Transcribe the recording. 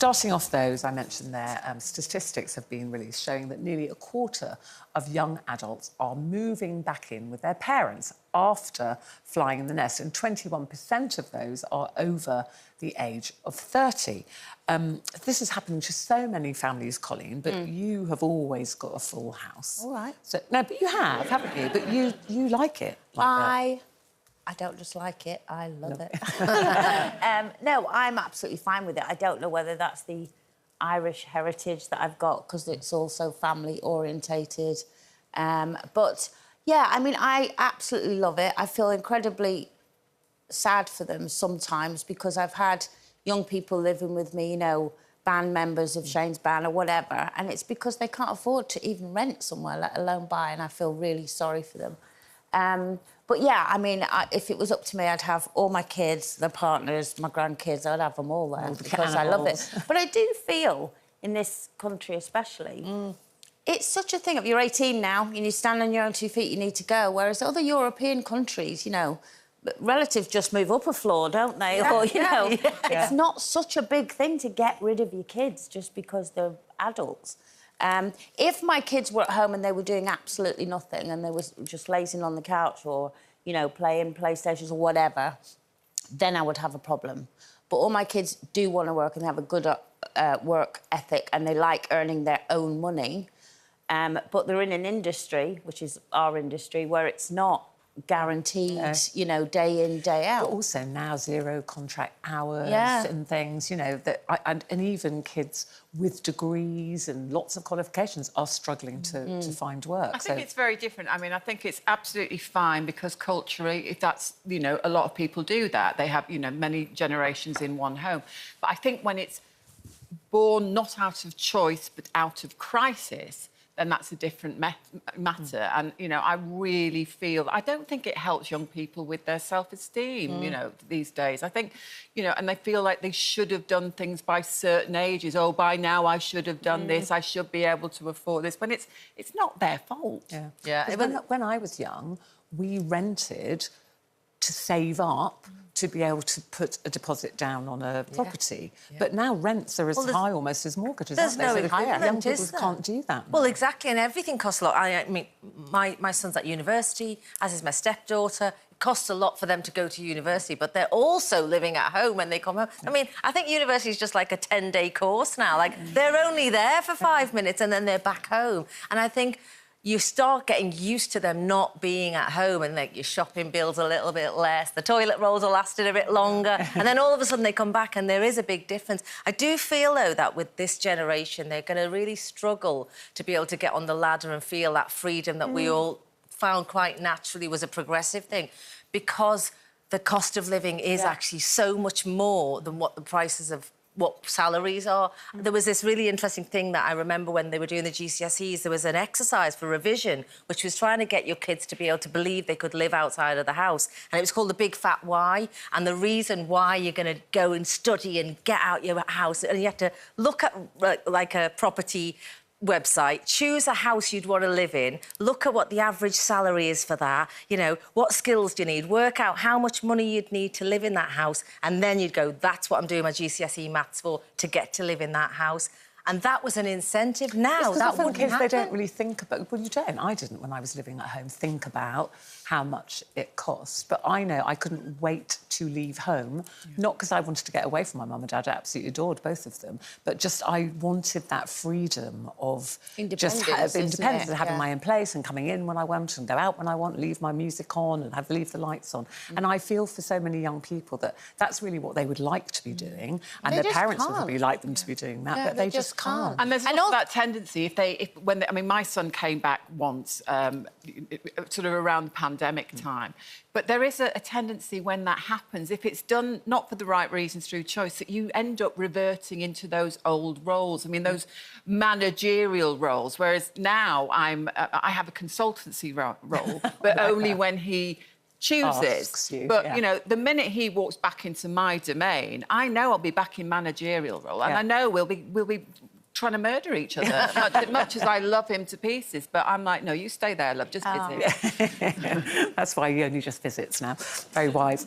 Starting off those, I mentioned there, statistics have been released showing that nearly a quarter of young adults are moving back in with their parents after flying in the nest, and 21% of those are over the age of 30. This is happening to so many families, Colleen, but you have always got a full house. All right. So, no, but you have, haven't you? But you like it like that. I don't just like it, I love it. No, I'm absolutely fine with it. I don't know whether that's the Irish heritage that I've got, because it's also family-orientated. But, yeah, I mean, I absolutely love it. I feel incredibly sad for them sometimes, because I've had young people living with me, you know, band members of Shane's band or whatever, and it's because they can't afford to even rent somewhere, let alone buy, and I feel really sorry for them. But, yeah, I mean, if it was up to me, I'd have all my kids, their partners, my grandkids, I'd have them all there because I love it. But I do feel, in this country especially, it's such a thing. If you're 18 now, you need to stand on your own 2 feet, you need to go, whereas other European countries, you know, relatives just move up a floor, don't they? Yeah, or, you know, yeah. It's not such a big thing to get rid of your kids just because they're adults. If my kids were at home and they were doing absolutely nothing and they were just lazing on the couch or, you know, playing PlayStations or whatever, then I would have a problem. But all my kids do want to work and have a good work ethic and they like earning their own money. But they're in an industry, which is our industry, where it's not guaranteed, you know, day in, day out. But also now zero contract hours and things, you know, that and even kids with degrees and lots of qualifications are struggling to find work. I think it's very different. I mean, I think it's absolutely fine because culturally, if that's, you know, a lot of people do that. They have, you know, many generations in one home. But I think when it's born not out of choice but out of crisis, then that's a different matter. And, you know, I really feel... I don't think it helps young people with their self-esteem, you know, these days. I think, you know, and they feel like they should have done things by certain ages. Oh, by now I should have done this, I should be able to afford this, when it's not their fault. Yeah. When I was young, we rented to save up to be able to put a deposit down on a property. But now rents are as high almost as mortgages, there's aren't they? no So equivalent, young people is there? can't do that. Well, exactly, and everything costs a lot. I mean, my son's at university, as is my stepdaughter. It costs a lot for them to go to university, but they're also living at home when they come home. I mean, I think university is just like a 10-day course now. Like, they're only there for 5 minutes and then they're back home. And I think you start getting used to them not being at home, and like your shopping bill's a little bit less, the toilet rolls are lasting a bit longer, and then all of a sudden they come back and there is a big difference. I do feel, though, that with this generation, they're going to really struggle to be able to get on the ladder and feel that freedom that we all found quite naturally was a progressive thing, because the cost of living is actually so much more than what the prices of what salaries are. There was this really interesting thing that I remember when they were doing the GCSEs, there was an exercise for revision, which was trying to get your kids to be able to believe they could live outside of the house. And it was called the Big Fat Why. And the reason why you're going to go and study and get out your house, and you have to look at, like, a property website, choose a house you'd want to live in, look at what the average salary is for that, you know, what skills do you need, work out how much money you'd need to live in that house, and then you'd go, that's what I'm doing my GCSE maths for, to get to live in that house. And that was an incentive. Now, that wouldn't kids, happen. they don't really think about... Well, you don't. I didn't, when I was living at home, think about how much it cost. But I know I couldn't wait to leave home, not because I wanted to get away from my mum and dad. I absolutely adored both of them. But just I wanted that freedom of Independence, and having my own place and coming in when I want and go out when I want, leave my music on and leave the lights on. And I feel for so many young people that that's really what they would like to be doing. And their parents would probably like them to be doing that, but they just can't. And there's also that tendency, I mean, my son came back once, sort of around the pandemic time, but there is a tendency when that happens, if it's done not for the right reasons through choice, that you end up reverting into those old roles. I mean, those managerial roles, whereas now I have a consultancy role, but only when he chooses. You know, the minute he walks back into my domain, I know I'll be back in managerial role, and I know we'll be trying to murder each other, much as I love him to pieces. But I'm like, no, you stay there, love, just visit. That's why he only just visits now. Very wise.